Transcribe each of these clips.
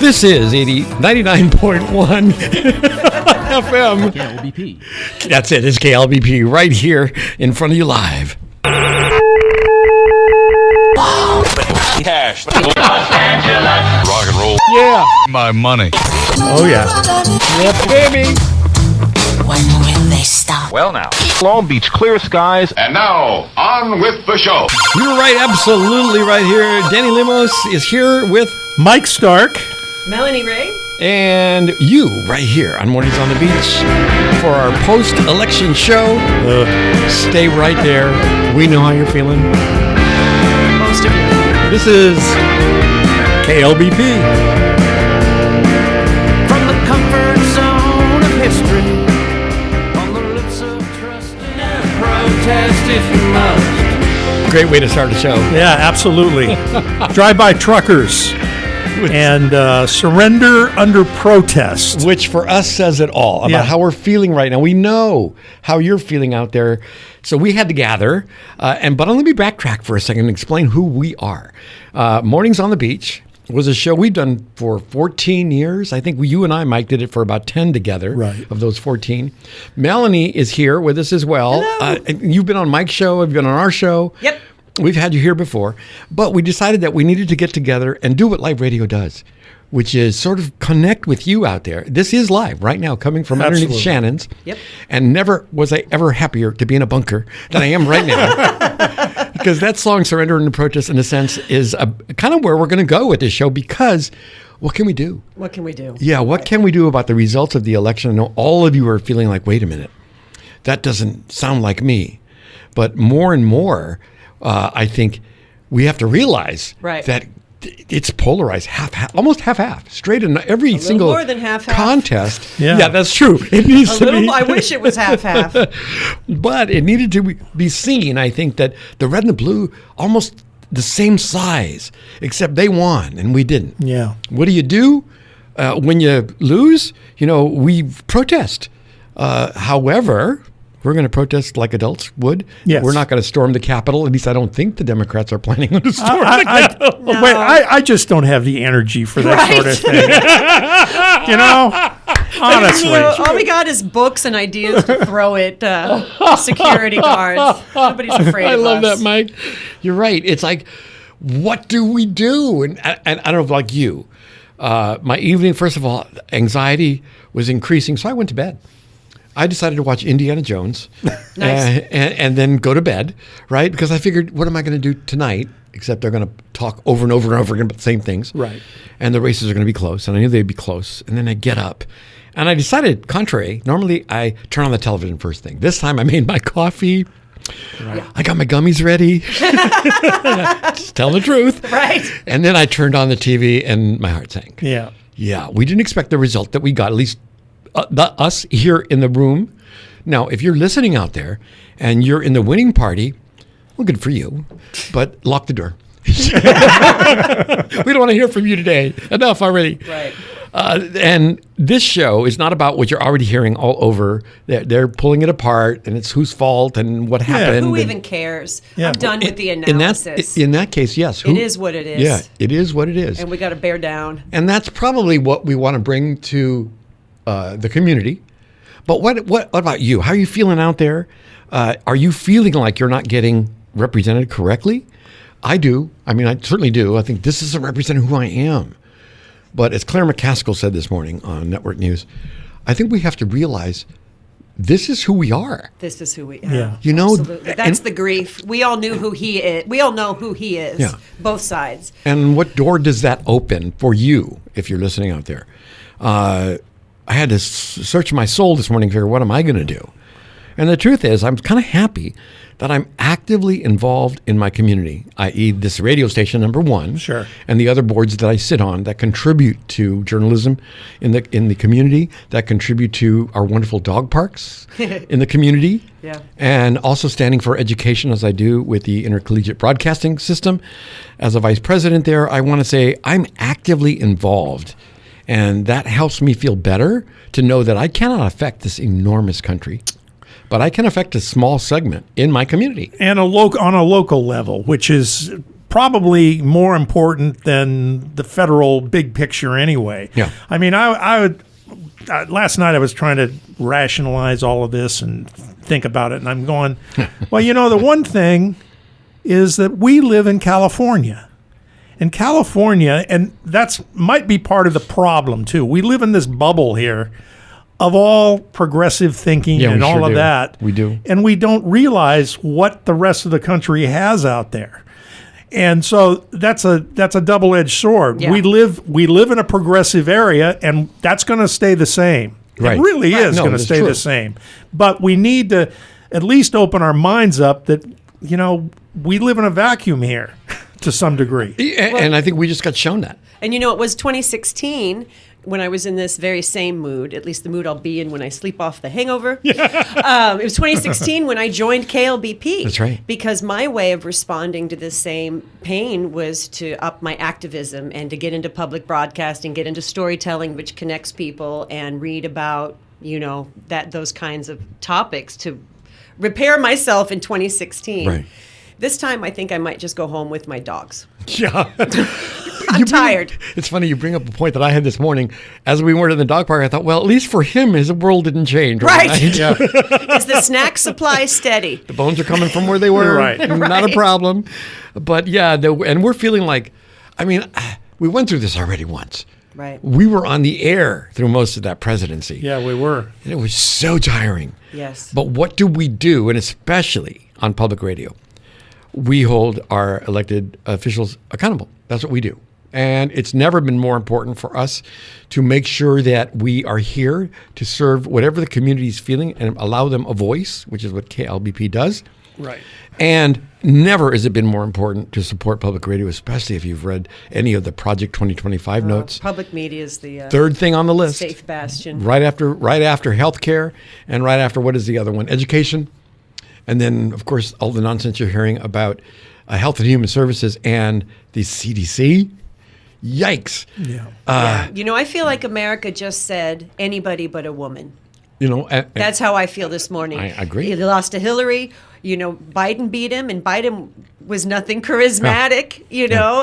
This is 99.1 FM. KLBP. That's it. It's KLBP right here in front of you live. Cash. Los Angeles. Rock and roll. Yeah. My money. Oh, yeah. Yeah, baby. When will they stop? Well, now. Long Beach, clear skies. And now, on with the show. You're right. Absolutely right here. Danny Lemos is here with Mike Stark. Melanie Ray. and you right here on Mornings on the Beach for our post-election show. Stay right there. We know how you're feeling. Most of you. This is KLBP. From the comfort zone of history, on the lips of trust and protest if you must. Great way to start the show. Yeah, absolutely. Drive-by truckers and surrender under protest. Which for us says it all about how we're feeling right now. We know how you're feeling out there. So we had to gather. But let me backtrack for a second and explain who we are. Mornings on the Beach was a show we've done for 14 years. I think you and I, Mike, did it for about 10 together of those 14. Melanie is here with us as well. You've been on Mike's show. You've been on our show. Yep. We've had you here before, but we decided that we needed to get together and do what live radio does, which is sort of connect with you out there. This is live right now, coming from underneath Shannon's. Yep. And never was I ever happier to be in a bunker than I am right now. Because that song, Surrender and Protest, in a sense, is kind of where we're going to go with this show, because what can we do? what can we do? Yeah, what can we do about the results of the election? I know all of you are feeling like, wait a minute, that doesn't sound like me. But more and more, I think we have to realize that it's polarized, almost half-half, straight in every single more than half-half. contest. Yeah. That's true. It needs to be. I wish it was half-half. But it needed to be seen, I think, that the red and the blue almost the same size, except they won and we didn't. Yeah. What do? When you lose, we protest. However, we're going to protest like adults would. Yes. We're not going to storm the Capitol. At least I don't think the Democrats are planning on to storm the Capitol. Wait, I just don't have the energy for that sort of thing. Honestly. All we got is books and ideas to throw at security guards. Nobody's afraid I of love us. that, Mike. You're right. It's like, what do we do? And I don't know if like you. My evening, first of all, anxiety was increasing, so I went to bed. I decided to watch Indiana Jones and then go to bed, right? Because I figured, what am I going to do tonight? Except they're going to talk over and over and over again about the same things. Right. And the races are going to be close. And I knew they'd be close. And then I get up. And I decided, contrary, normally I turn on the television first thing. This time I made my coffee. Right. I got my gummies ready. Just tell the truth. Right. And then I turned on the TV and my heart sank. Yeah. Yeah. We didn't expect the result that we got, at least us here in the room. Now, if you're listening out there and you're in the winning party, well, good for you, but lock the door. We don't want to hear from you today. Enough already. Right. And this show is not about what you're already hearing all over. They're pulling it apart, and it's whose fault and what happened. Who even cares? Yeah. I'm done with the analysis. In that case, yes. It is what it is. Yeah, it is what it is. And we got to bear down. And that's probably what we want to bring to the community. But what about you? How are you feeling out there? Are you feeling like you're not getting represented correctly? I do. I mean, I certainly do. I think this isn't representing who I am. But as Claire McCaskill said this morning on Network News, I think we have to realize this is who we are. This is who we are. Yeah. Absolutely. That's the grief. We all knew who he is. We all know who he is. Yeah. Both sides. And what door does that open for you if you're listening out there? I had to search my soul this morning to figure, what am I going to do? And the truth is, I'm kind of happy that I'm actively involved in my community, i.e. this radio station, number one, Sure. and the other boards that I sit on that contribute to journalism in the community, that contribute to our wonderful dog parks in the community, and also standing for education as I do with the Intercollegiate Broadcasting System. As a vice president there, I want to say I'm actively involved. And that helps me feel better to know that I cannot affect this enormous country, but I can affect a small segment in my community. And on a local level, which is probably more important than the federal big picture anyway. Yeah. I mean, I would. Last night I was trying to rationalize all of this and think about it, and I'm going, well, the one thing is that we live in California. In California, and that's might be part of the problem too. We live in this bubble here of all progressive thinking and all of that. We do. And we don't realize what the rest of the country has out there. And so that's a double-edged sword. Yeah. We live in a progressive area, and that's going to stay the same. Right. It really is No, going to that's stay true. the same. But we need to at least open our minds up that we live in a vacuum here to some degree. And I think we just got shown that. And it was 2016 when I was in this very same mood, at least the mood I'll be in when I sleep off the hangover. It was 2016 when I joined KLBP. That's right. Because my way of responding to this same pain was to up my activism and to get into public broadcasting, get into storytelling, which connects people, and read about, those kinds of topics to repair myself in 2016. Right. This time, I think I might just go home with my dogs. Yeah. I'm tired. It's funny you bring up a point that I had this morning. As we were in the dog park, I thought, well, at least for him, his world didn't change. Right. overnight. Yeah. Is the snack supply steady? The bones are coming from where they were. Right. Not a problem. But yeah, and we're feeling like, we went through this already once. Right. We were on the air through most of that presidency. Yeah, we were. And it was so tiring. Yes. But what do we do, and especially on public radio? We hold our elected officials accountable. That's what we do. And it's never been more important for us to make sure that we are here to serve whatever the community is feeling and allow them a voice, which is what KLBP does. Right. And never has it been more important to support public radio, especially if you've read any of the Project 2025 notes. Public media is the Third thing on the list. safe bastion. Right after healthcare, and right after, what is the other one? Education. And then, of course, all the nonsense you're hearing about Health and Human Services and the CDC. Yikes. Yeah. I feel like America just said anybody but a woman. That's how I feel this morning. I agree. He lost to Hillary. Biden beat him, and Biden was nothing charismatic,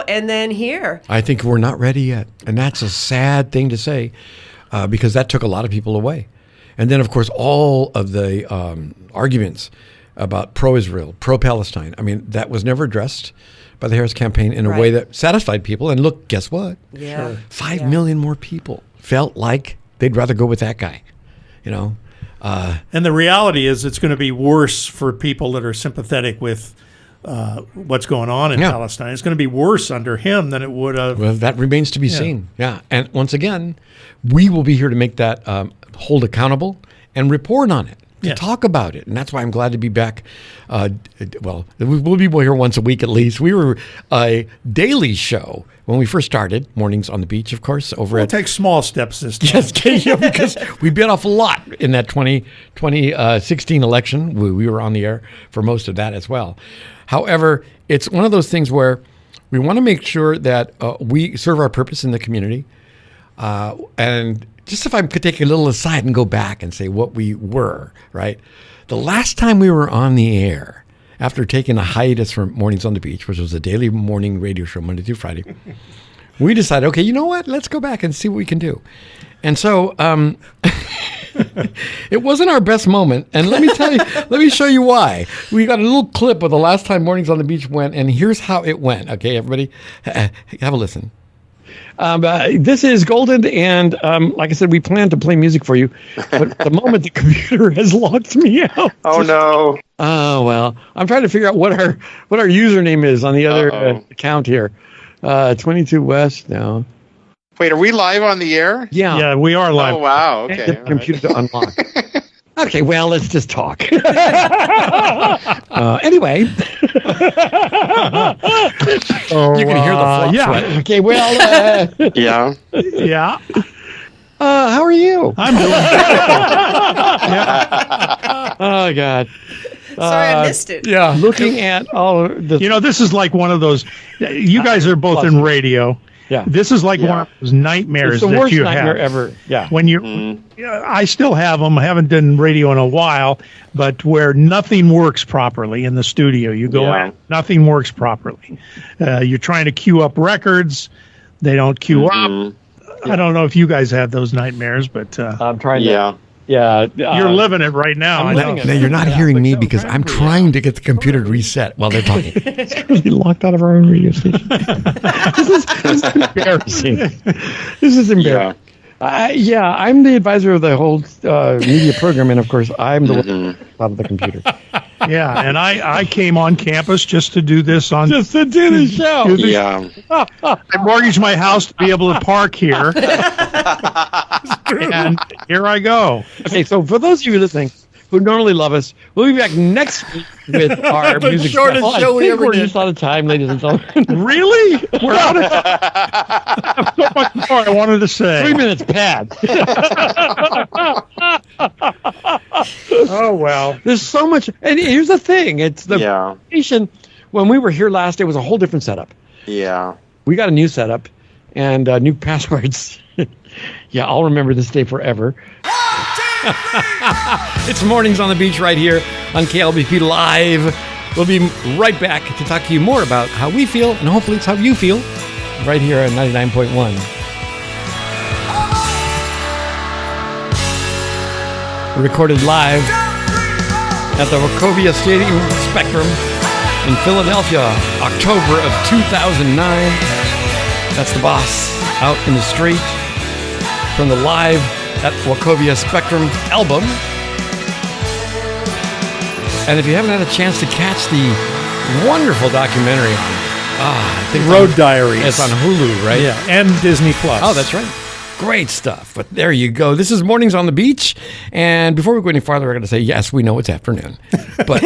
and then here. I think we're not ready yet. And that's a sad thing to say because that took a lot of people away. And then, of course, all of the arguments about pro-Israel, pro-Palestine. That was never addressed by the Harris campaign in a way that satisfied people. And look, guess what? Yeah. Sure. 5 million more people felt like they'd rather go with that guy, And the reality is it's going to be worse for people that are sympathetic with what's going on in Palestine. It's going to be worse under him than it would have. Well, that remains to be seen. Yeah. And once again, we will be here to make that hold accountable and report on it. To talk about it. And that's why I'm glad to be back. We'll be here once a week at least. We were a daily show when we first started, mornings on the beach, of course, We'll take small steps this time. Yes, because we bit off a lot in that 2016 election. We were on the air for most of that as well. However, it's one of those things where we want to make sure that we serve our purpose in the community. And just if I could take a little aside and go back and say what we were, right? The last time we were on the air, after taking a hiatus from Mornings on the Beach, which was a daily morning radio show Monday through Friday, we decided, okay, you know what? Let's go back and see what we can do. And so it wasn't our best moment. And let me tell you, let me show you why. We got a little clip of the last time Mornings on the Beach went, and here's how it went. Okay, everybody, have a listen. This is Golden, and like I said, we plan to play music for you, but at the moment the computer has locked me out. Oh no! Oh well, I'm trying to figure out what our username is on the other account here. 22 West now. Wait, are we live on the air? Yeah. Yeah, we are live. Oh wow! Okay. The computer to unlock. Okay, well, let's just talk. Anyway. You can hear the flop sweat. Okay, well. Yeah. Yeah. How are you? I'm doing Oh, God. Sorry, I missed it. Yeah. Looking at all of the. this is like one of those. You guys are both in radio, Yeah. This is like one of those nightmares It's the that worst you nightmare have. ever. Yeah. When I still have them. I haven't done radio in a while, but where nothing works properly in the studio. You go in, nothing works properly. You're trying to queue up records. They don't queue up. I don't know if you guys have those nightmares, but I'm trying to. Yeah. Yeah. you're living it right now. I know. Now, you're not hearing me because I'm trying to get the computer to reset while they're talking. We locked out of our own radio station. This is embarrassing. This is embarrassing. Yeah, I'm the advisor of the whole media program, and of course, I'm the one out of the computer. Yeah, and I came on campus just to do this Just to do the show. Yeah. I mortgaged my house to be able to park here, and here I go. Okay, so for those of you listening who normally love us, we'll be back next week with our The music. shortest stuff. show we I think ever we're did. just out of time, ladies and gentlemen. Really? We're out of time. So much more I wanted to say. 3 minutes pad. Oh, well. There's so much, and here's the thing: it's the Yeah. station. When we were here last, it was a whole different setup. Yeah. We got a new setup and new passwords. Yeah, I'll remember this day forever. It's Mornings on the Beach right here on KLBP Live. We'll be right back to talk to you more about how we feel, and hopefully it's how you feel, right here on 99.1. Recorded live at the Wachovia Stadium Spectrum in Philadelphia, October of 2009. That's the boss out in the street from the Live at Wachovia Spectrum album. And if you haven't had a chance to catch the wonderful documentary on I think Road Diaries. it's on Hulu, right? Yeah, and Disney Plus. Oh, that's right. Great stuff. But there you go. This is Mornings on the Beach. And before we go any farther, we're going to say, yes, we know it's afternoon. But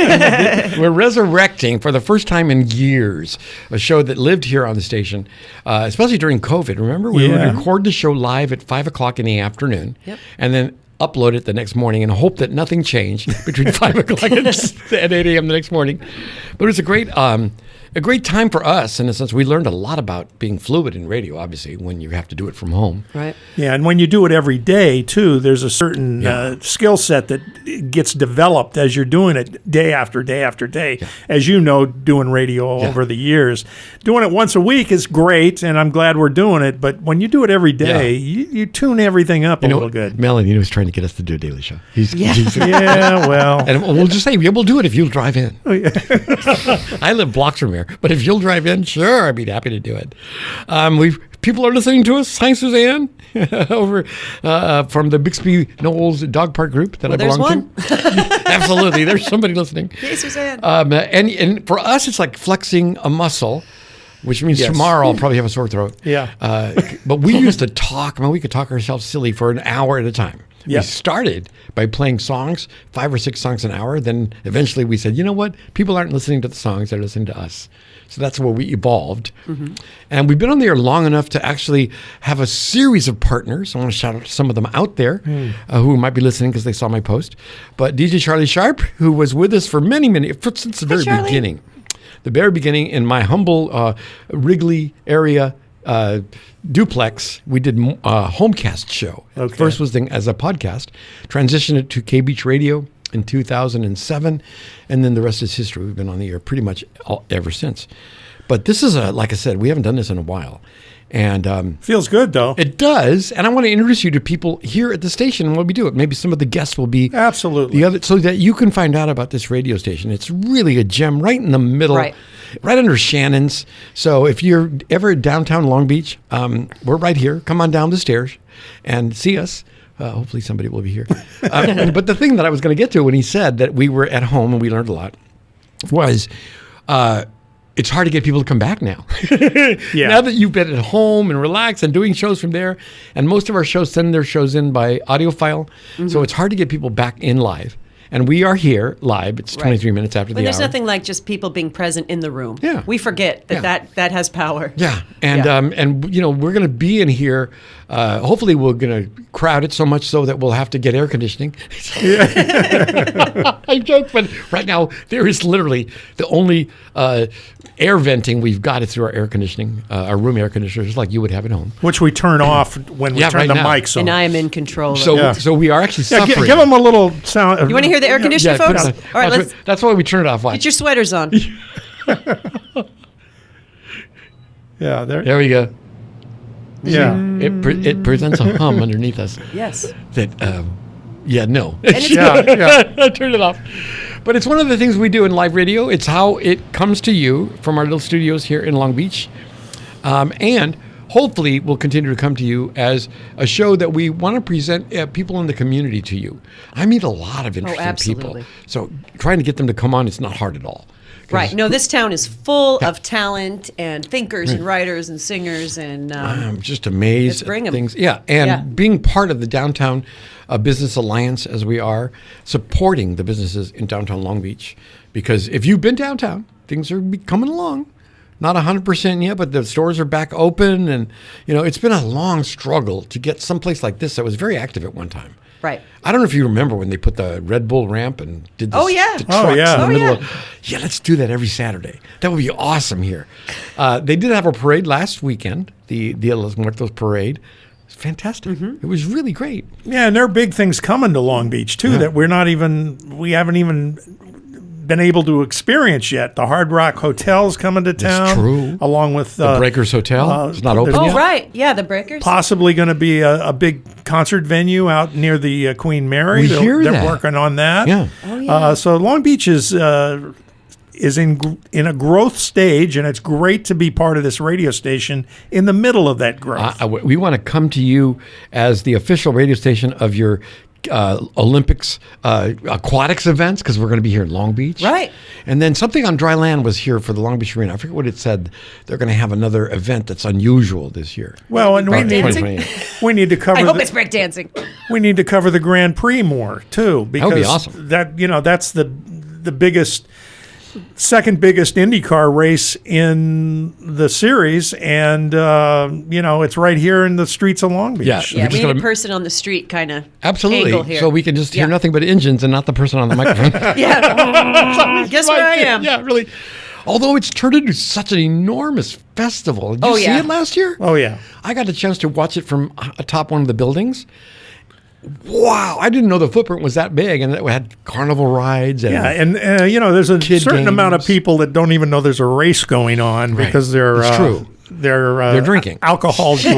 we're resurrecting for the first time in years a show that lived here on the station, especially during COVID. Remember, we would record the show live at 5 o'clock in the afternoon and then upload it the next morning and hope that nothing changed between 5 o'clock and 8 a.m. the next morning. But it was a great time for us in a sense. We learned a lot about being fluid in radio, obviously, when you have to do it from home. Right. Yeah, and when you do it every day, too, there's a certain skill set that gets developed as you're doing it day after day after day. Yeah. As you know, doing radio over the years. Doing it once a week is great, and I'm glad we're doing it, but when you do it every day, you tune everything up a little good. Melanie was trying to get us to do a daily show. Yeah, well. And we'll just say, we'll do it if you'll drive in. I live blocks from here, but if you'll drive in, sure, I'd be happy to do it. People are listening to us. Hi, Suzanne, over from the Bixby Knowles Dog Park group that I belong to. Absolutely, there's somebody listening. Hey, Suzanne. And for us, it's like flexing a muscle, which means tomorrow I'll probably have a sore throat. Yeah. But we used to talk. I mean, we could talk ourselves silly for an hour at a time. Yep. We started by playing songs, 5 or 6 songs an hour. Then eventually we said, you know what? People aren't listening to the songs, they're listening to us. So that's where we evolved. Mm-hmm. And we've been on the air long enough to actually have a series of partners. I want to shout out to some of them out there who might be listening because they saw my post. But DJ Charlie Sharp, who was with us for since the very beginning. The very beginning in my humble Wrigley area duplex, we did a homecast show. Okay. First was as a podcast, transitioned it to K-Beach Radio in 2007, and then the rest is history. We've been on the air pretty much ever since. But this is like I said, we haven't done this in a while. And feels good, though. It does. And I want to introduce you to people here at the station and what we do. Maybe some of the guests will be absolutely so that you can find out about this radio station. It's really a gem right in the middle, right under Shannon's. So if you're ever downtown Long Beach, we're right here. Come on down the stairs and see us. Hopefully somebody will be here. But the thing that I was going to get to when he said that we were at home and we learned a lot was it's hard to get people to come back now. Now that you've been at home and relaxed and doing shows from there, and most of our shows send their shows in by audio file, so it's hard to get people back in live. And we are here live. It's 23 minutes after the But there's hour. nothing like just people being present in the room. Yeah. We forget that has power. Yeah, and and we're going to be in here. Hopefully, we're going to crowd it so much so that we'll have to get air conditioning. I joke, but right now there is literally the only air venting we've got is through our air conditioning, our room air conditioners, like you would have at home. Which we turn off when we turn right the now. mics on. And I am in control. So we are actually suffering. Give them a little sound. You want to hear the air conditioner, folks? All right, that's why we turn it off. Watch. Get your sweaters on. Yeah, there we go. Yeah. It presents a hum underneath us. Yes. That, no. Yeah. Turn it off. But it's one of the things we do in live radio. It's how it comes to you from our little studios here in Long Beach. And hopefully will continue to come to you as a show that we want to present people in the community to you. I meet a lot of interesting people. So trying to get them to come on, it's not hard at all. Right. No, this town is full of talent and thinkers and writers and singers and I'm just amazed let's bring at 'em. things. Yeah, and being part of the Downtown Business Alliance as we are, supporting the businesses in downtown Long Beach. Because if you've been downtown, things are coming along. Not 100% yet, but the stores are back open. And, it's been a long struggle to get someplace like this that was very active at one time. Right. I don't know if you remember when they put the Red Bull ramp and did this, Oh, yeah. the trucks Oh, yeah. in the Oh, middle of. Yeah, let's do that every Saturday. That would be awesome here. They did have a parade last weekend, the Dia de los Muertos parade. It's fantastic. It was really great. Yeah, and there are big things coming to Long Beach too that we haven't even been able to experience yet. The Hard Rock Hotel's coming to town. That's true. Along with The Breakers Hotel. It's not open there's yet. Oh, right. Yeah, the Breakers. Possibly going to be a big concert venue out near the Queen Mary. We hear They're that. working on that. Yeah. Oh, yeah. So Long Beach is in a growth stage, and it's great to be part of this radio station in the middle of that growth. We want to come to you as the official radio station of your Olympics aquatics events, because we're going to be here in Long Beach. Right. And then something on dry land was here for the Long Beach Arena. I forget what it said. They're going to have another event that's unusual this year. Well, and we Breakdancing? need to cover. I hope it's breakdancing. We need to cover the Grand Prix more too, because That would be awesome. That's the biggest, second biggest IndyCar race in the series, and it's right here in the streets of Long Beach. Yeah. Yeah, just we need gotta- a person on the street kind of Absolutely. angle here. So we can just hear nothing but engines and not the person on the microphone. Yeah. Guess where I am. Yeah, really. Although it's turned into such an enormous festival. Did you see it last year? Oh yeah. I got a chance to watch it from atop one of the buildings. Wow, I didn't know the footprint was that big, and it had carnival rides. And Yeah, and there's a Kid certain amount of games. people that don't even know there's a race going on Right. because they're It's true. They're drinking. alcohol rich.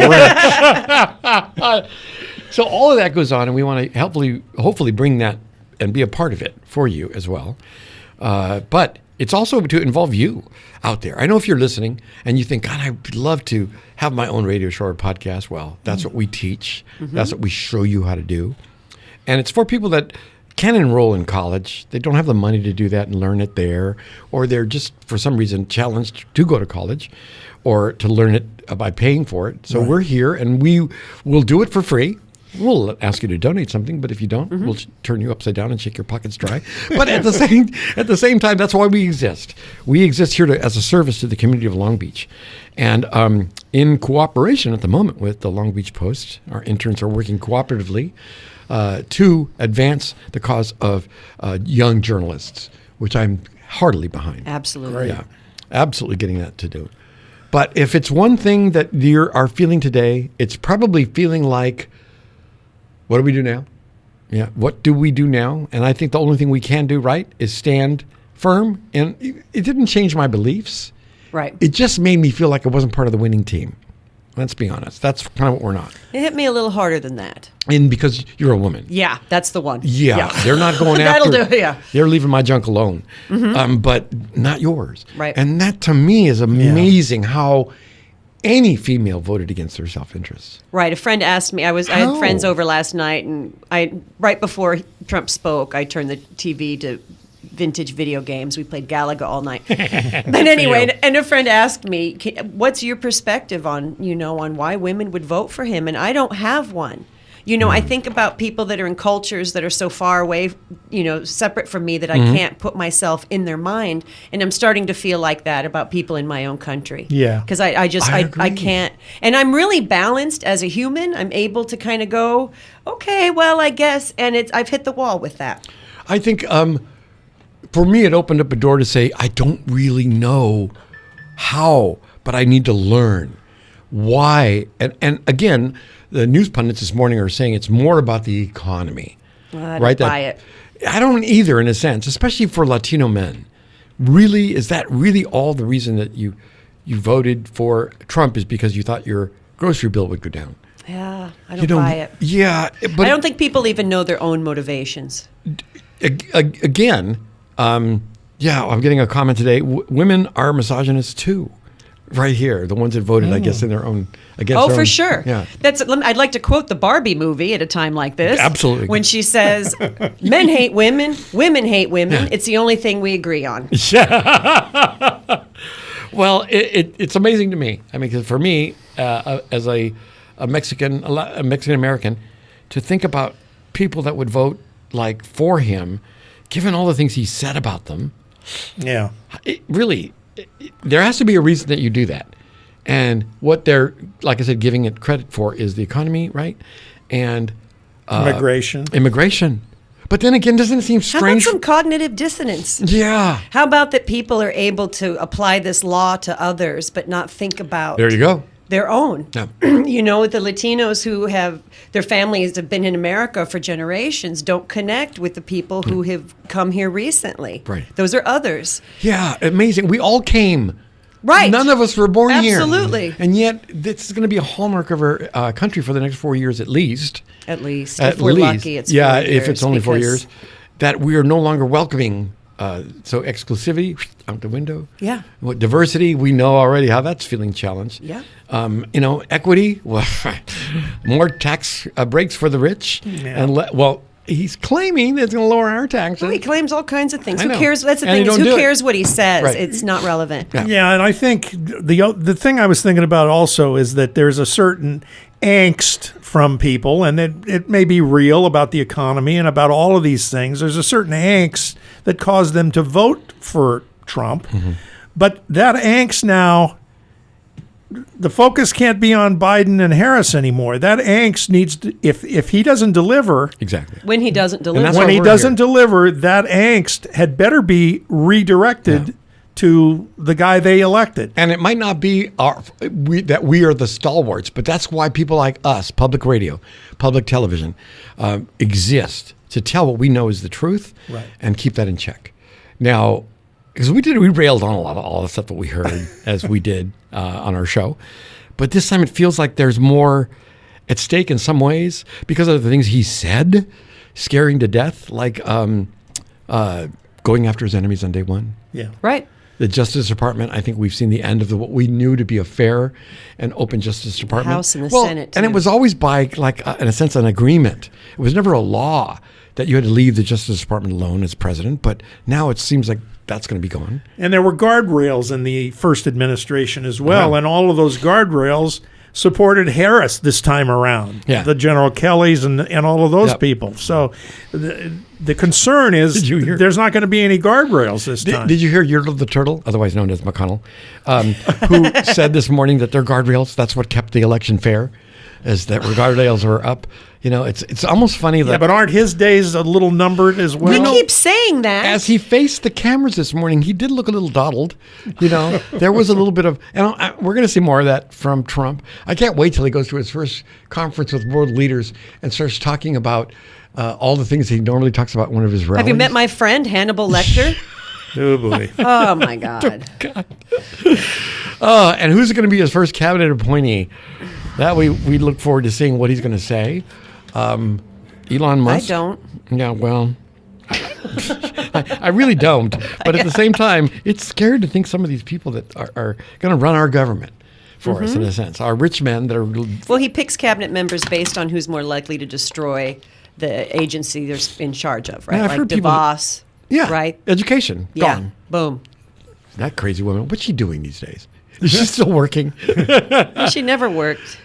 So all of that goes on, and we want to hopefully bring that and be a part of it for you as well. But it's also to involve you out there. I know if you're listening and you think, God, I'd love to have my own radio show or podcast. Well, that's what we teach. That's what we show you how to do. And it's for people that can enroll in college. They don't have the money to do that and learn it there, or they're just, for some reason, challenged to go to college or to learn it by paying for it. So we're here, and we will do it for free. We'll ask you to donate something, but if you don't, we'll turn you upside down and shake your pockets dry. But at the same time, that's why we exist. We exist here as a service to the community of Long Beach, and in cooperation at the moment with the Long Beach Post, our interns are working cooperatively to advance the cause of young journalists, which I'm heartily behind. Absolutely. Yeah, absolutely getting that to do. But if it's one thing that you are feeling today, it's probably feeling like, what do we do now? Yeah, what do we do now? And I think the only thing we can do right is stand firm. And it didn't change my beliefs. Right. It just made me feel like I wasn't part of the winning team. Let's be honest. That's kind of what we're not. It hit me a little harder than that. And because you're a woman. Yeah, that's the one. Yeah, they're not going after. That'll do, yeah. They're leaving my junk alone, but not yours. Right. And that to me is amazing how any female voted against their self-interest. Right. A friend asked me. I had friends over last night, and right before Trump spoke, I turned the TV to vintage video games. We played Galaga all night. But anyway, and a friend asked me, "What's your perspective on on why women would vote for him?" And I don't have one. You know, I think about people that are in cultures that are so far away, you know, separate from me that I can't put myself in their mind. And I'm starting to feel like that about people in my own country. Yeah. Because I can't. And I'm really balanced as a human. I'm able to kind of go, okay, well, I guess. And I've hit the wall with that. I think for me, it opened up a door to say, I don't really know how, but I need to learn why. And again, the news pundits this morning are saying it's more about the economy. I right? don't buy it. I don't either, in a sense, especially for Latino men. Really, is that really all the reason that you voted for Trump is because you thought your grocery bill would go down? Yeah, I don't buy it. Yeah, but I don't think people even know their own motivations. Again, I'm getting a comment today. Women are misogynists too, right here. The ones that voted, I guess, in their own against. Oh, their for own, sure. Yeah. I'd like to quote the Barbie movie at a time like this. Absolutely. When she says, "Men hate women, women hate women. It's the only thing we agree on." Well, it's amazing to me. I mean, because for me, as a Mexican American, to think about people that would vote like for him, given all the things he said about them. Yeah. There has to be a reason that you do that. And what they're, like I said, giving it credit for is the economy, right? And immigration. But then again, doesn't it seem strange? How about some cognitive dissonance? Yeah. How about that people are able to apply this law to others, but not think about There you go. their own? Yeah. You know, the Latinos who have their families have been in America for generations don't connect with the people who have come here recently. Right. Those are others. Yeah, amazing. We all came. Right. None of us were born here. Absolutely. And yet, this is going to be a hallmark of our country for the next 4 years at least. If we're lucky, it's 4 years. If it's only 4 years. That we are no longer welcoming. So exclusivity, out the window. Yeah. What diversity, we know already how that's feeling challenged. Yeah. Equity, well, more tax breaks for the rich. Yeah. And he's claiming it's going to lower our taxes. Well, he claims all kinds of things. I Who know. cares? That's the And thing. he Is don't who do it. cares what he says? Right. It's not relevant. Yeah, and I think the thing I was thinking about also is that there's a certain angst from people, and it may be real about the economy and about all of these things. There's a certain angst that caused them to vote for Trump. Mm-hmm. But that angst now, the focus can't be on Biden and Harris anymore. That angst needs to, if he doesn't deliver, Exactly. When he doesn't deliver. that's when why he we're doesn't here. deliver, that angst had better be redirected to the guy they elected. And it might not be that we are the stalwarts, but that's why people like us, public radio, public television, exist to tell what we know is the truth and keep that in check. Now, because we railed on a lot of all the stuff that we heard as we did on our show, but this time it feels like there's more at stake in some ways because of the things he said, scaring to death, like going after his enemies on day one. Yeah. Right. The Justice Department, I think we've seen the end of what we knew to be a fair and open Justice Department. House and the Senate, And it too. was always by, in a sense, an agreement. It was never a law that you had to leave the Justice Department alone as president, but now it seems like that's going to be gone. And there were guardrails in the first administration as well, Uh-huh. and all of those guardrails supported Harris this time around. Yeah. The General Kellys and all of those Yep. people. So the concern is Did you hear- there's not going to be any guardrails this time. Did you hear Yertle the Turtle, otherwise known as McConnell, who said this morning that their guardrails, that's what kept the election fair, is that guardrails were up. You know, it's almost funny that... Yeah, but aren't his days a little numbered as well? We keep saying that. As he faced the cameras this morning, he did look a little dawdled. You know, there was a little bit of, and we're going to see more of that from Trump. I can't wait till he goes to his first conference with world leaders and starts talking about all the things he normally talks about in one of his rallies. Have you met my friend Hannibal Lecter? Oh, boy. Oh my God. And who's going to be his first cabinet appointee? That we look forward to seeing what he's going to say. Elon Musk. I don't. Yeah, well, I really don't. But at the same time, it's scary to think some of these people that are going to run our government for us, in a sense. Our rich men that are... Well, he picks cabinet members based on who's more likely to destroy the agency they're in charge of, right? Yeah, I've like heard people- DeVos. Yeah, Right? Education, Yeah. gone. Boom. That crazy woman, what's she doing these days? Is she still working? She never worked.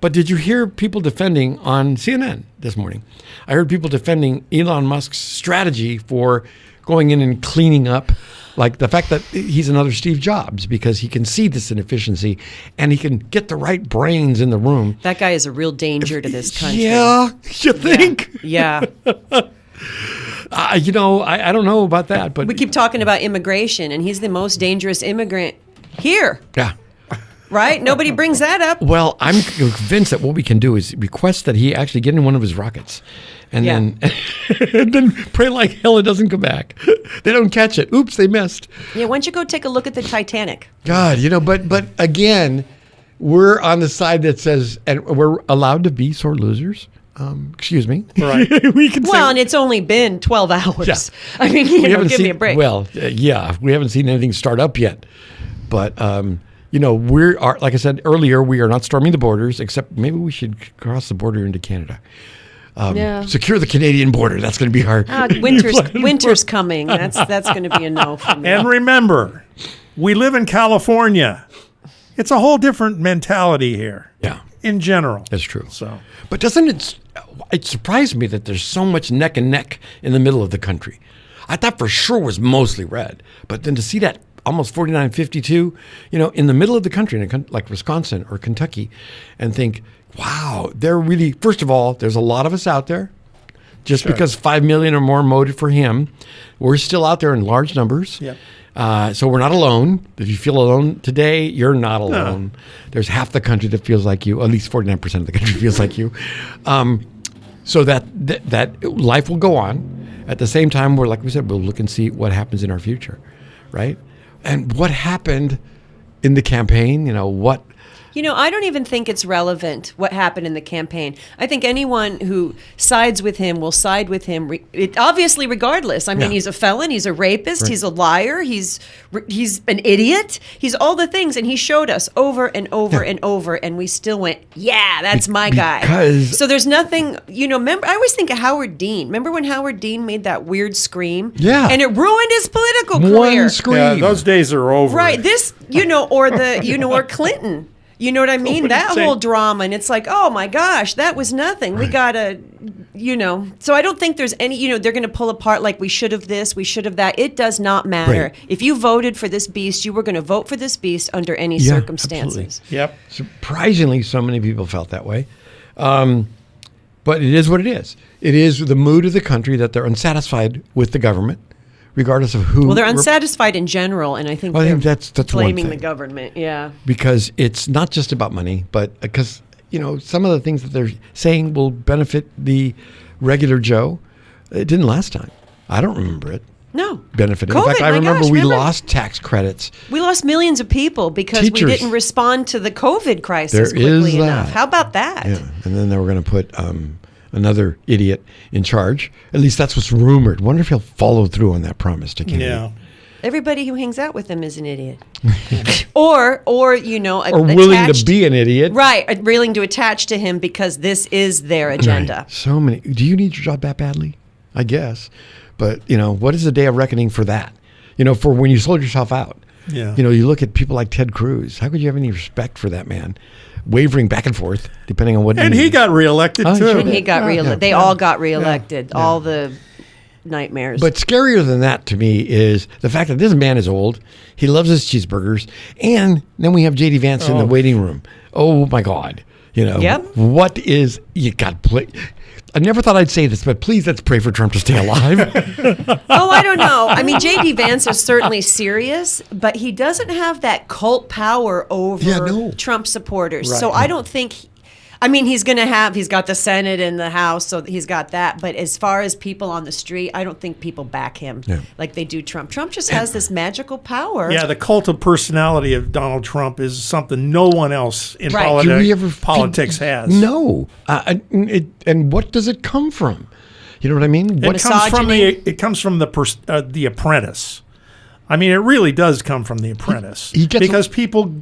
But did you hear people defending on CNN this morning? I heard people defending Elon Musk's strategy for going in and cleaning up, like the fact that he's another Steve Jobs, because he can see this inefficiency and he can get the right brains in the room. That guy is a real danger to this country. Yeah, you think? Yeah. I don't know about that, but We keep talking about immigration, and he's the most dangerous immigrant here. yeah. Right? Nobody brings that up. Well, I'm convinced that what we can do is request that he actually get in one of his rockets, and then pray like hell it doesn't come back. They don't catch it. Oops, they missed. Yeah, why don't you go take a look at the Titanic? God, but again, we're on the side that says, and we're allowed to be sore losers. Excuse me. Right. We can say, Well, and it's only been 12 hours. Yeah. I mean, give me a break. Well, yeah, we haven't seen anything start up yet, but. Like I said earlier, we are not storming the borders, except maybe we should cross the border into Canada. Secure the Canadian border. That's going to be our Winter's coming. That's going to be a no for me. And remember, we live in California. It's a whole different mentality here. Yeah, in general. that's true. So, But doesn't it surprised me that there's so much neck and neck in the middle of the country. I thought for sure was mostly red, but then to see that almost 49-52, in the middle of the country, like Wisconsin or Kentucky, and think, wow, they're really, first of all, there's a lot of us out there. Just because 5 million or more voted for him, we're still out there in large numbers. Yep. So we're not alone. If you feel alone today, you're not alone. No. There's half the country that feels like you, at least 49% of the country feels like you. So that life will go on. At the same time, like we said, we'll look and see what happens in our future, right? And what happened in the campaign, what I don't even think it's relevant what happened in the campaign. I think anyone who sides with him will side with him, obviously regardless. I mean, he's a felon, he's a rapist, he's a liar, he's an idiot, he's all the things, and he showed us over and over and over, and we still went, yeah, that's my guy. So there's nothing, remember, I always think of Howard Dean. Remember when Howard Dean made that weird scream? Yeah. And it ruined his political career. One scream. Yeah, those days are over. Right, this, or Clinton. You know what I mean? That whole drama. And it's like, oh my gosh, that was nothing. We got to, So I don't think there's any, they're going to pull apart like we should have this, we should have that. It does not matter. Right. If you voted for this beast, you were going to vote for this beast under any circumstances. Absolutely. Yep. Surprisingly, so many people felt that way. But it is what it is. It is the mood of the country that they're unsatisfied with the government, regardless of who. Well, they're unsatisfied in general, and I think that's blaming one the thing. Government. Yeah, because it's not just about money, but because some of the things that they're saying will benefit the regular Joe. It didn't last time. I don't remember it. No. Benefiting. COVID, in fact, I remember we remember? lost tax credits. We lost millions of people because Teachers. we didn't respond to the COVID crisis There is quickly enough. that. How about that? Yeah, and then they were going to put another idiot in charge. At least that's what's rumored. Wonder if he'll follow through on that promise to Kennedy. Yeah. Everybody who hangs out with him is an idiot. or willing to be an idiot. Right, willing to attach to him because this is their agenda. Right. So many. Do you need your job that badly? I guess. But, what is the day of reckoning for that? For when you sold yourself out. Yeah. You look at people like Ted Cruz. How could you have any respect for that man? Wavering back and forth, depending on what. And he got reelected too. And he got reelected. They all got reelected. Yeah. All the nightmares. But scarier than that to me is the fact that this man is old. He loves his cheeseburgers, and then we have J.D. Vance in the waiting room. Oh my God! What is you got? I never thought I'd say this, but please let's pray for Trump to stay alive. I don't know. I mean, J.D. Vance is certainly serious, but he doesn't have that cult power over Trump supporters. Right. So I don't think. He's got the Senate and the House, so he's got that. But as far as people on the street, I don't think people back him like they do Trump. Trump just has this magical power. Yeah, the cult of personality of Donald Trump is something no one else in politics has. No. And what does it come from? You know what I mean? It comes from the Apprentice. I mean, it really does come from The Apprentice. Because people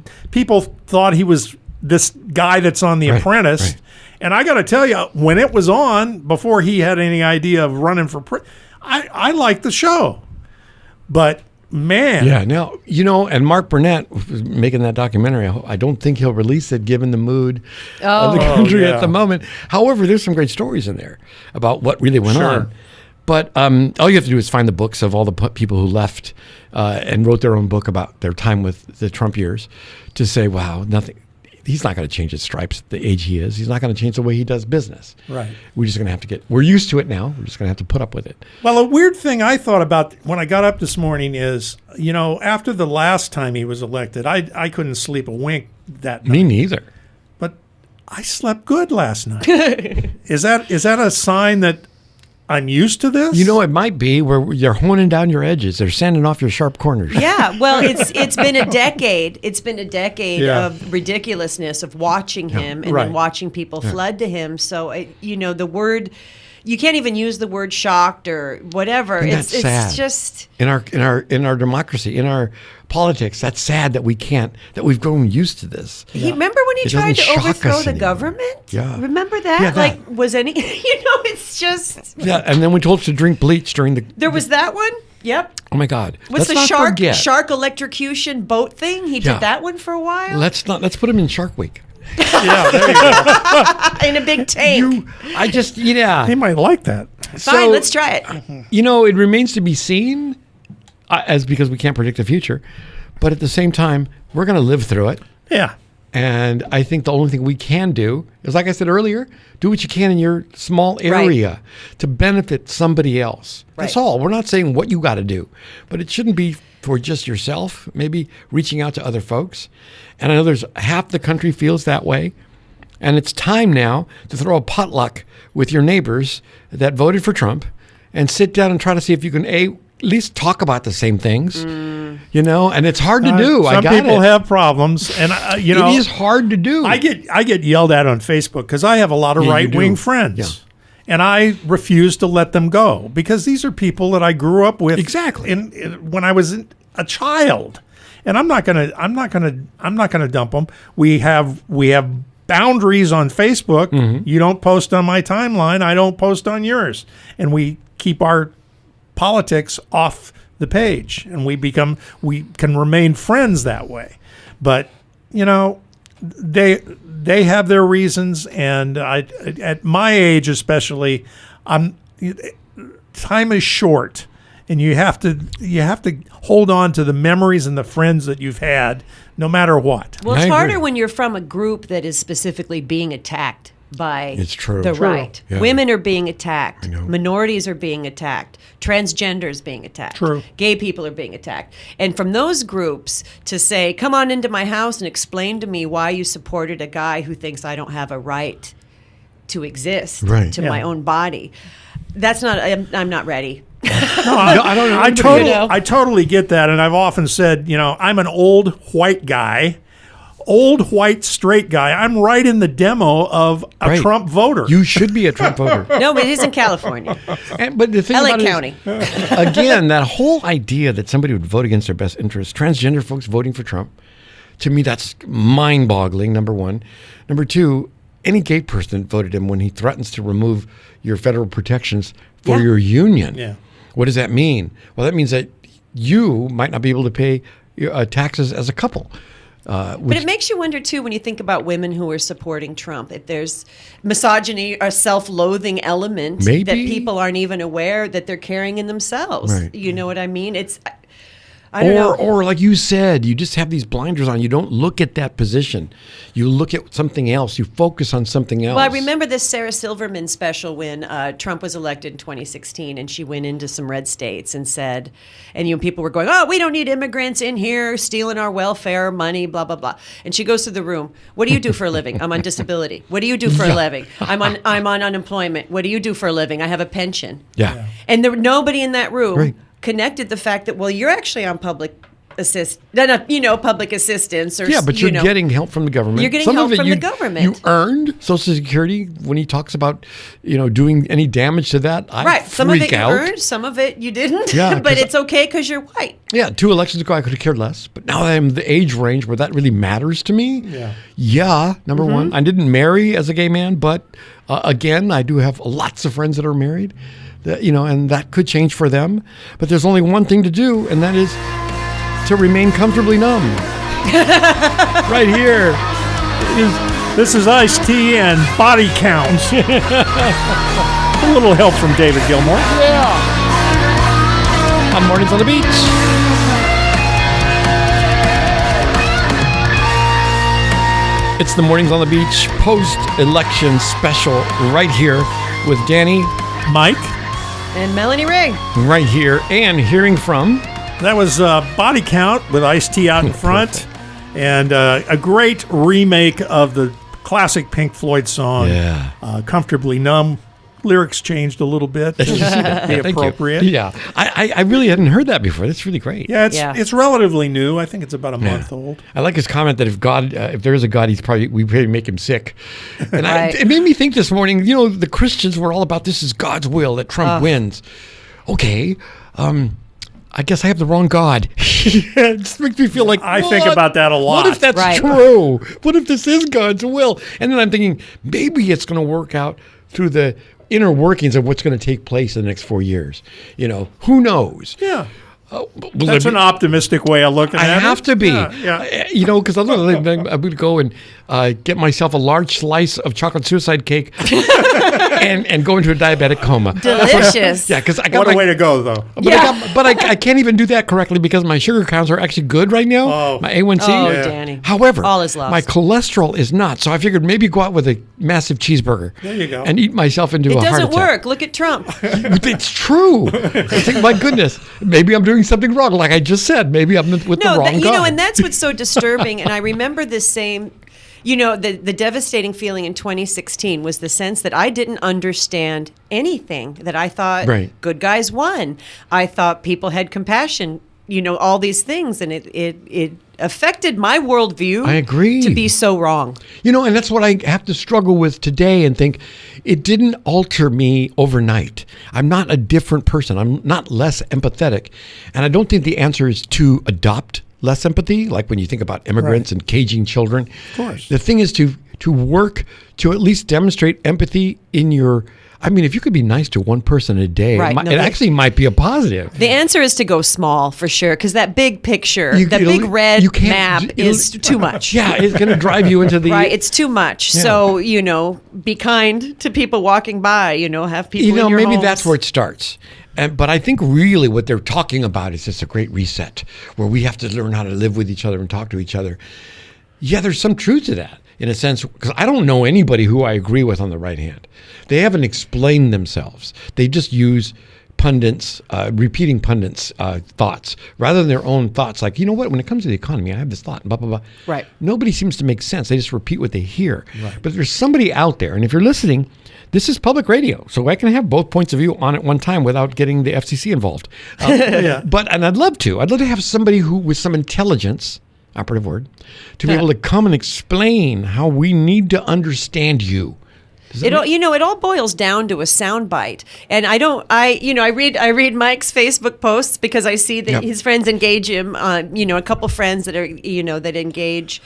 thought he was this guy that's on The Apprentice. Right. And I got to tell you, when it was on, before he had any idea of running for I liked the show. But man. Yeah, now, and Mark Burnett was making that documentary. I don't think he'll release it given the mood of the country at the moment. However, there's some great stories in there about what really went on. But all you have to do is find the books of all the people who left and wrote their own book about their time with the Trump years to say, wow, nothing. He's not going to change his stripes at the age he is. He's not going to change the way he does business. Right. We're just going to have to we're used to it now. We're just going to have to put up with it. Well, a weird thing I thought about when I got up this morning is, after the last time he was elected, I couldn't sleep a wink that night. Me neither. But I slept good last night. Is that a sign that I'm used to this? It might be where you're honing down your edges. They're sanding off your sharp corners. Yeah, well, it's been a decade. It's been a decade of ridiculousness of watching him and then watching people flood to him. So, the word, you can't even use the word shocked or whatever. It's sad. Just in our democracy, in our politics. That's sad that we've grown used to this. Remember when he tried to overthrow the government? Yeah. Remember that? Yeah, that. Was any? It's just. Yeah, and then we told us to drink bleach during the. There was that one. Yep. Oh my God! What's the shark electrocution boat thing? He did that one for a while. Let's put him in Shark Week. Yeah, there you go. In a big tank. He might like that. Fine, let's try it. It remains to be seen, because we can't predict the future, but at the same time, we're going to live through it. Yeah. And I think the only thing we can do is, like I said earlier, do what you can in your small area to benefit somebody else. Right. That's all. We're not saying what you got to do, but it shouldn't be for just yourself, maybe reaching out to other folks. And I know there's half the country feels that way. And it's time now to throw a potluck with your neighbors that voted for Trump and sit down and try to see if you can, at least talk about the same things, and it's hard to do. Some people have problems, and it is hard to do. I get yelled at on Facebook because I have a lot of right-wing friends, and I refuse to let them go because these are people that I grew up with when I was a child, and I'm not gonna dump them. We have boundaries on Facebook. Mm-hmm. You don't post on my timeline. I don't post on yours, and we keep our politics off the page, and we can remain friends that way. But they have their reasons, and at my age especially, time is short, and you have to hold on to the memories and the friends that you've had, no matter what. Well, it's harder when you're from a group that is specifically being attacked by the right. Yeah. Women are being attacked. Minorities are being attacked. Transgenders being attacked. True. Gay people are being attacked. And from those groups to say, come on into my house and explain to me why you supported a guy who thinks I don't have a right to exist my own body. That's not, I'm not ready. I totally get that. And I've often said, I'm an old white guy. Old white straight guy. I'm right in the demo of a Trump voter. You should be a Trump voter. No, but it is in California. But the thing LA about County. Again, that whole idea that somebody would vote against their best interests, transgender folks voting for Trump, to me that's mind-boggling, number one. Number two, any gay person that voted him when he threatens to remove your federal protections for your union. Yeah. What does that mean? Well, that means that you might not be able to pay taxes as a couple. But it makes you wonder, too, when you think about women who are supporting Trump, if there's misogyny or self-loathing element that people aren't even aware that they're carrying in themselves. Right. You know what I mean? I don't know. Or like you said, you just have these blinders on. You don't look at that position. You look at something else. You focus on something else. Well, I remember this Sarah Silverman special when Trump was elected in 2016, and she went into some red states and said, and people were going, oh, we don't need immigrants in here stealing our welfare money, blah, blah, blah. And she goes to the room. What do you do for a living? I'm on disability. What do you do for a living? I'm on unemployment. What do you do for a living? I have a pension. Yeah. And there nobody in that room connected the fact that, well, you're actually on public public assistance or but you're getting help from the government. You're getting Some help of it from you, the government. You earned Social Security when he talks about doing any damage to that. I Some of it freak you out. earned, some of it you didn't. Yeah, but it's okay because you're white. Yeah, 2 elections ago I could have cared less, but now that I'm the age range where that really matters to me. Yeah. Number one, I didn't marry as a gay man, but again, I do have lots of friends that are married. That, and that could change for them. But there's only one thing to do, and that is to remain comfortably numb. Right here. This is Ice-T and Body Count. A little help from David Gilmour. Yeah. On Mornings on the Beach. It's the Mornings on the Beach post-election special right here with Danny, Mike, and Melanie Ray. Right here, and hearing from... That was Body Count with Ice-T out in front. And a great remake of the classic Pink Floyd song, Comfortably Numb. Lyrics changed a little bit to be appropriate. Yeah, I really hadn't heard that before. That's really great. Yeah, it's relatively new. I think it's about a month old. I like his comment that if there is a God, we probably make him sick. And it made me think this morning. The Christians were all about this is God's will that Trump wins. Okay, I guess I have the wrong God. It just makes me feel like I think about that a lot. What if that's true? What if this is God's will? And then I'm thinking maybe it's going to work out through the inner workings of what's going to take place in the next 4 years. Who knows? Yeah. That's an optimistic way of looking at it. I have to be. Yeah. Because otherwise I would go and get myself a large slice of chocolate suicide cake and go into a diabetic coma. Delicious. Because I got what a way to go, though. But I can't even do that correctly because my sugar counts are actually good right now. My A1C. Oh, Danny. However, all is lost. My cholesterol is not. So I figured maybe go out with a massive cheeseburger. There you go. And eat myself into a heart attack. It doesn't work. Look at Trump. It's true. I think, my goodness, maybe I'm doing something wrong. Like I just said, maybe I'm with the wrong God. And that's what's so disturbing. And I remember this same, the devastating feeling in 2016 was the sense that I didn't understand anything, that I thought good guys won. I thought people had compassion, all these things. And it affected my worldview. I agree. To be so wrong. And that's what I have to struggle with today and think it didn't alter me overnight. I'm not a different person. I'm not less empathetic. And I don't think the answer is to adopt less empathy, like when you think about immigrants and caging children. Of course. The thing is to work to at least demonstrate empathy in your... if you could be nice to one person a day, it actually might be a positive. The answer is to go small for sure, because that big picture, that big red map is too much. Yeah, it's going to drive you into the... Right, it's too much. Yeah. So, be kind to people walking by, have people in your maybe homes. That's where it starts. But I think really what they're talking about is just a great reset, where we have to learn how to live with each other and talk to each other. Yeah, there's some truth to that. In a sense, because I don't know anybody who I agree with on the right hand. They haven't explained themselves. They just use pundits, repeating pundits' thoughts rather than their own thoughts. Like, when it comes to the economy, I have this thought, blah, blah, blah. Right. Nobody seems to make sense. They just repeat what they hear. Right. But there's somebody out there, and if you're listening, this is public radio, so I can have both points of view on at one time without getting the FCC involved. And I'd love to. I'd love to have somebody who, with some intelligence, operative word, to be able to come and explain how we need to understand you. It all boils down to a soundbite, and I read Mike's Facebook posts because I see that his friends engage him. A couple friends that are that engage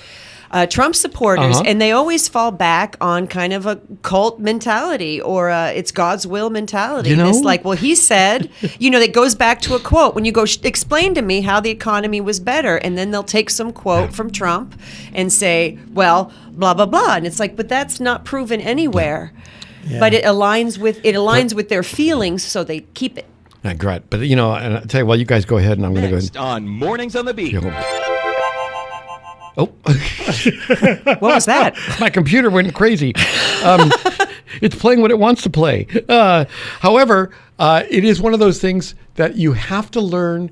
Trump supporters, and they always fall back on kind of a cult mentality or it's God's will mentality. And it's like, well, he said, that goes back to a quote. When you go, explain to me how the economy was better, and then they'll take some quote from Trump and say, well, blah, blah, blah. And it's like, but that's not proven anywhere. Yeah. But it aligns with their feelings, so they keep it. Great. But, and I'll tell you, well, you guys go ahead, and I'm going to go ahead. On Mornings on the Beach. Oh. What was that? My computer went crazy. It's playing what it wants to play. However, it is one of those things that you have to learn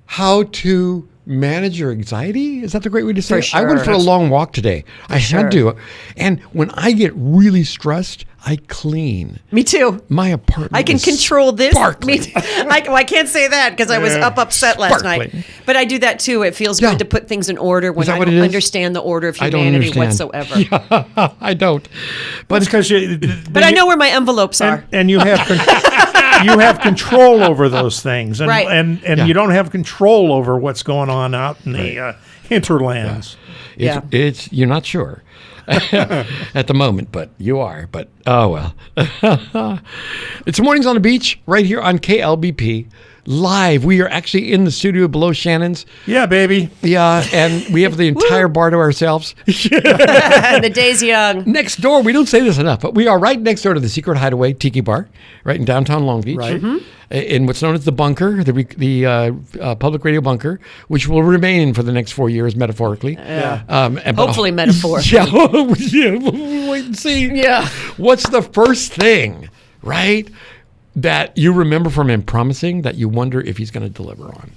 how to manage your anxiety. Is that the great way to say For it? I went for a sure. long walk today. I had to. And when I get really stressed, I clean. Me too. My apartment I can is control this. sparkling. I can't say that because I was upset last night. Sparkling. But I do that too. It feels Yeah. good to put things in order when that I what don't it is? understand the order of I don't humanity understand. whatsoever. Yeah, I don't. But It's because you. But I know where my envelopes are. and you have you have control over those things, and Right. and Yeah. you don't have control over what's going on out in the hinterlands. it's you're not sure at the moment, but you are. But oh well. It's Mornings on the Beach right here on KLBP. Live. We are actually in the studio below Shannon's. Yeah, baby. Yeah, and we have the entire bar to ourselves. The day's young. Next door, we don't say this enough, but we are right next door to the Secret Hideaway Tiki Bar, right in downtown Long Beach. Right. In what's known as the bunker, the public radio bunker, which will remain for the next 4 years, metaphorically. Yeah. Hopefully metaphorically. Yeah, we'll wait and see. Yeah. What's the first thing, right, that you remember from him promising that you wonder if he's going to deliver on?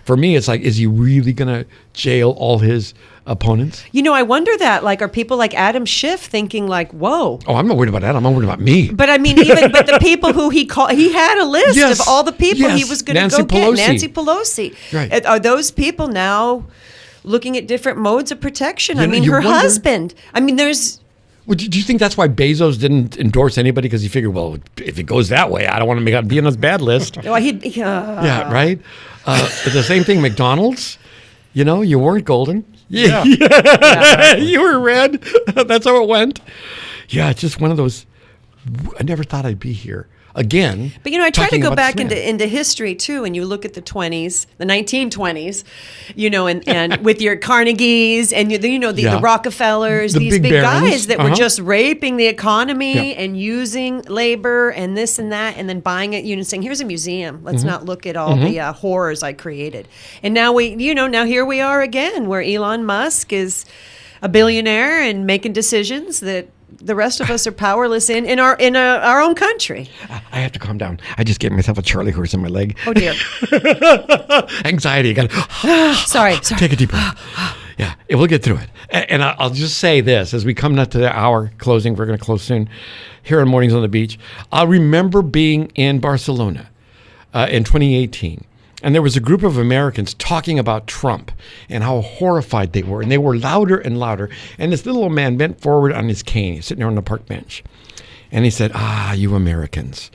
For me, it's like, is he really going to jail all his opponents? You know, I wonder that. Like, are people like Adam Schiff thinking like, whoa? Oh, I'm not worried about that. I'm not worried about me. But I mean, but the people who he called, he had a list Yes, of all the people he yes. was going to Nancy go Pelosi. get. Nancy Pelosi. Right. Are those people now looking at different modes of protection? You I know, mean, you her wonder- husband. I mean, there's. Well, do you think that's why Bezos didn't endorse anybody? Because he figured, well, if it goes that way, I don't want to be on his bad list. Well, Yeah, right? It's the same thing, McDonald's. You know, you weren't golden. Yeah. You were red. That's how it went. Yeah, it's just one of those. I never thought I'd be here again. But, you know, I try to talking go about back this man. into history, too, and you look at the 20s, the 1920s, you know, and with your Carnegies and, the Rockefellers, The these big big barons. guys that were just raping the economy Yeah. and using labor and this and that and then buying it, and saying, here's a museum. Let's Mm-hmm. not look at all the horrors I created. And now now here we are again, where Elon Musk is a billionaire and making decisions that the rest of us are powerless in our own country. I have to calm down. I just gave myself a Charlie horse in my leg. Oh dear. Anxiety. I got Sorry. take a deep breath. Yeah, we'll get through it. And I'll just say this as we come up to the hour closing. We're going to close soon here on Mornings on the Beach. I remember being in Barcelona in 2018. And there was a group of Americans talking about Trump and how horrified they were. And they were louder and louder. And this little old man bent forward on his cane. He's sitting there on the park bench. And he said, you Americans,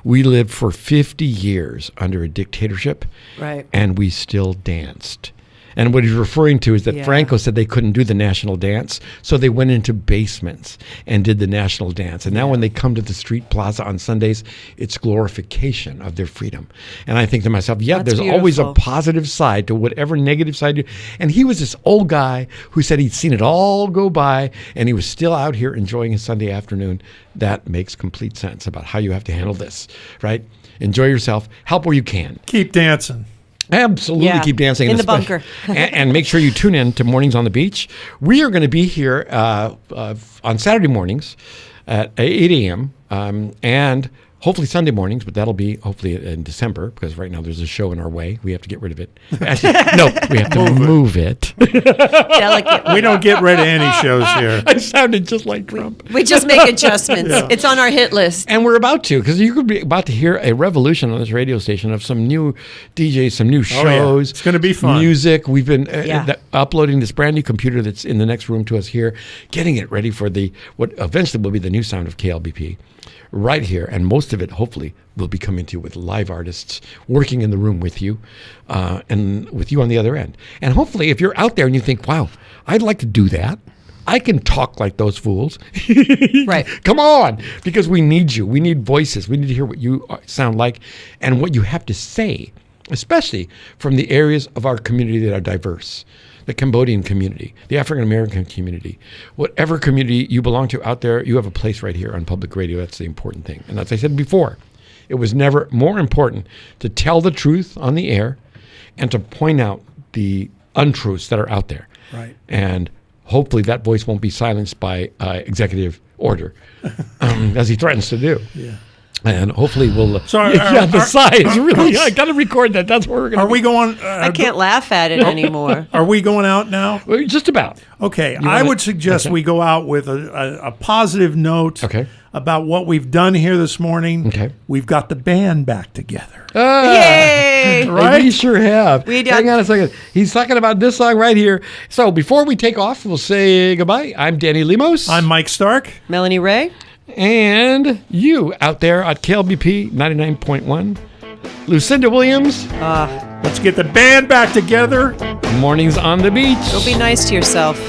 we lived for 50 years under a dictatorship. Right. And we still danced. And what he's referring to is that Yeah. Franco said they couldn't do the national dance, so they went into basements and did the national dance. And now when they come to the street plaza on Sundays, it's glorification of their freedom. And I think to myself, yeah, That's there's always a beautiful. positive side to whatever negative side you. And he was this old guy who said he'd seen it all go by, and he was still out here enjoying his Sunday afternoon. That makes complete sense about how you have to handle this, right? Enjoy yourself, help where you can. Keep dancing. Absolutely, Yeah, keep dancing in the especially- bunker. and make sure you tune in to Mornings on the Beach. We are going to be here on Saturday mornings at 8 a.m. And hopefully Sunday mornings, but that'll be hopefully in December because right now there's a show in our way. We have to get rid of it. Actually, no, we have to move it. Delicately. We don't get rid of any shows here. I sounded just like Trump. We just make adjustments. It's on our hit list. And we're about to, because you could be about to hear a revolution on this radio station of some new DJs, some new Oh, yeah. shows. It's gonna be fun. Music. We've been Yeah. uploading this brand new computer that's in the next room to us here, getting it ready for what eventually will be the new sound of KLBP. Right here, and most of it hopefully will be coming to you with live artists working in the room with you and with you on the other end. And hopefully if you're out there and you think, wow, I'd like to do that, I can talk like those fools. Right. Come on, because we need you. We need voices. We need to hear what you sound like and what you have to say, especially from the areas of our community that are diverse. The Cambodian community, the African American community, whatever community you belong to out there, you have a place right here on public radio. That's the important thing. And as I said before, it was never more important to tell the truth on the air and to point out the untruths that are out there. Right. And hopefully that voice won't be silenced by executive order, as he threatens to do. Yeah. And hopefully we'll. So the size really. I got to record that. That's where we're going. Are we going? I can't laugh at it anymore. Are we going out now? Just about. Okay, I would suggest we go out with a positive note. Okay. About what we've done here this morning. Okay. We've got the band back together. Yay! Right? We sure have. We done- Hang on a second. He's talking about this song right here. So before we take off, we'll say goodbye. I'm Danny Lemos. I'm Mike Stark. Melanie Ray. And you out there at KLBP 99.1. Lucinda Williams. Let's get the band back together. Mornings on the beach. Go be nice to yourself.